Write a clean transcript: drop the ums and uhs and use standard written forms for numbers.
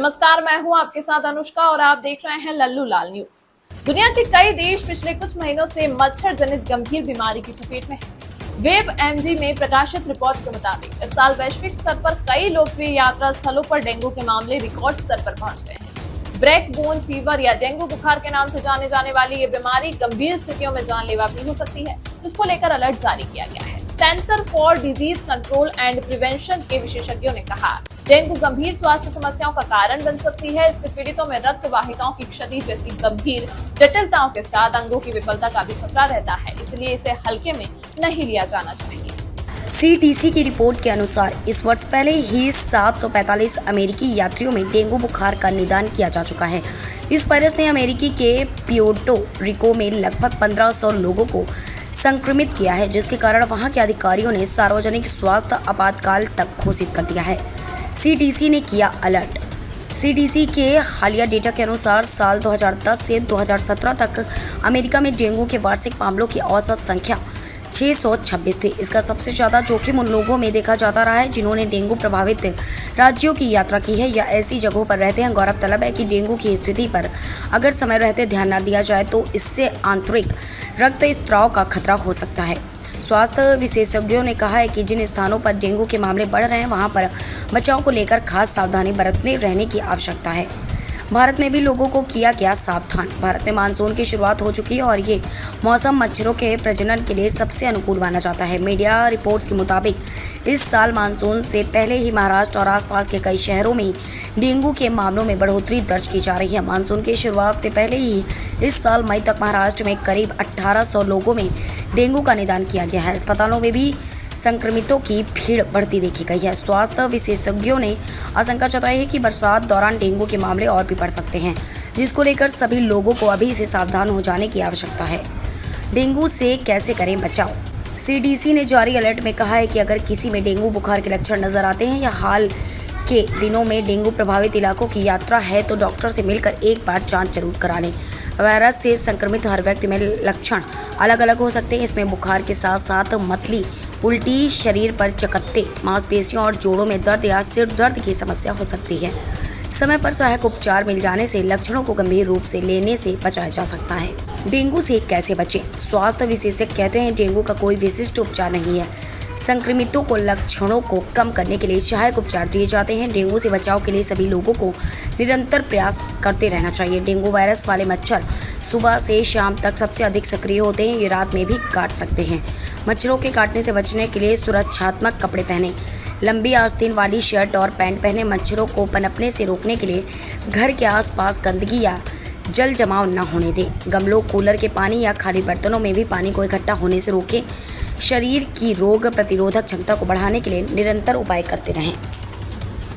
नमस्कार, मैं हूं आपके साथ अनुष्का और आप देख रहे हैं लल्लू लाल न्यूज। दुनिया के कई देश पिछले कुछ महीनों से मच्छर जनित गंभीर बीमारी की चपेट में हैं। वेब एमडी में प्रकाशित रिपोर्ट के मुताबिक इस साल वैश्विक स्तर पर कई लोकप्रिय यात्रा स्थलों पर डेंगू के मामले रिकॉर्ड स्तर पर पहुंच गए हैं। ब्रेक बोन फीवर या डेंगू बुखार के नाम से जाने जाने वाली ये बीमारी गंभीर स्थितियों में जानलेवा भी हो सकती है, जिसको लेकर अलर्ट जारी किया गया है। Centre for disease control and prevention के विशेषज्ञों ने कहा, डेंगू गंभीर स्वास्थ्य समस्याओं का कारण बन सकती है। इससे पीड़ितों में रक्त वाहिकाओं की क्षति जैसी गंभीर जटिलताओं के साथ अंगों की विफलता का भी खतरा रहता है, इसलिए इसे हल्के में नहीं लिया जाना चाहिए। CDC की रिपोर्ट के अनुसार इस वर्ष पहले ही 745 अमेरिकी यात्रियों में डेंगू बुखार का निदान किया जा चुका है। इस वायरस ने अमेरिकी के प्यूर्टो रिको में लगभग 1500 लोगों को संक्रमित किया है, जिसके कारण वहां के अधिकारियों ने सार्वजनिक स्वास्थ्य आपातकाल तक घोषित कर दिया है। CDC ने किया अलर्ट। CDC के हालिया डेटा के अनुसार साल 2010 से 2017 तक अमेरिका में डेंगू के वार्षिक मामलों की औसत संख्या 626 थी। इसका सबसे ज़्यादा जोखिम उन लोगों में देखा जाता रहा है जिन्होंने डेंगू प्रभावित राज्यों की यात्रा की है या ऐसी जगहों पर रहते हैं। गौरतलब है कि डेंगू की स्थिति पर अगर समय रहते ध्यान न दिया जाए तो इससे आंतरिक रक्तस्राव का खतरा हो सकता है। स्वास्थ्य विशेषज्ञों ने कहा है कि जिन स्थानों पर डेंगू के मामले बढ़ रहे हैं वहां पर बचाव को लेकर खास सावधानी बरतने रहने की आवश्यकता है। भारत में भी लोगों को किया गया सावधान। भारत में मानसून की शुरुआत हो चुकी है और ये मौसम मच्छरों के प्रजनन के लिए सबसे अनुकूल माना जाता है। मीडिया रिपोर्ट्स के मुताबिक इस साल मानसून से पहले ही महाराष्ट्र और आसपास के कई शहरों में डेंगू के मामलों में बढ़ोतरी दर्ज की जा रही है। मानसून की शुरुआत से पहले ही इस साल मई तक महाराष्ट्र में करीब 1800 लोगों में डेंगू का निदान किया गया है। अस्पतालों में भी संक्रमितों की भीड़ बढ़ती देखी गई है। स्वास्थ्य विशेषज्ञों ने आशंका जताई है कि बरसात दौरान डेंगू के मामले और भी बढ़ सकते हैं, जिसको लेकर सभी लोगों को अभी से सावधान हो जाने की आवश्यकता है। डेंगू से कैसे करें बचाव? CDC ने जारी अलर्ट में कहा है कि अगर किसी में डेंगू बुखार के लक्षण नजर आते हैं या हाल के दिनों में डेंगू प्रभावित इलाकों की यात्रा है तो डॉक्टर से मिलकर एक बार जांच जरूर करा लें। वायरस से संक्रमित हर व्यक्ति में लक्षण अलग अलग हो सकते हैं। इसमें बुखार के साथ साथ मतली, उल्टी, शरीर पर चकत्ते, मांसपेशियों और जोड़ों में दर्द या सिर दर्द की समस्या हो सकती है। समय पर सहायक उपचार मिल जाने से लक्षणों को गंभीर रूप से लेने से बचाया जा सकता है। डेंगू से कैसे बचें? स्वास्थ्य विशेषज्ञ कहते हैं डेंगू का कोई विशिष्ट उपचार नहीं है। संक्रमितों को लक्षणों को कम करने के लिए सहायक उपचार दिए जाते हैं। डेंगू से बचाव के लिए सभी लोगों को निरंतर प्रयास करते रहना चाहिए। डेंगू वायरस वाले मच्छर सुबह से शाम तक सबसे अधिक सक्रिय होते हैं। ये रात में भी काट सकते हैं। मच्छरों के काटने से बचने के लिए सुरक्षात्मक कपड़े पहने, लंबी आस्तीन वाली शर्ट और पैंट पहने। मच्छरों को पनपने से रोकने के लिए घर के आसपास गंदगी या जल जमाव न होने दें। गमलों, कूलर के पानी या खाली बर्तनों में भी पानी को इकट्ठा होने से रोकें। शरीर की रोग प्रतिरोधक क्षमता को बढ़ाने के लिए निरंतर उपाय करते रहें।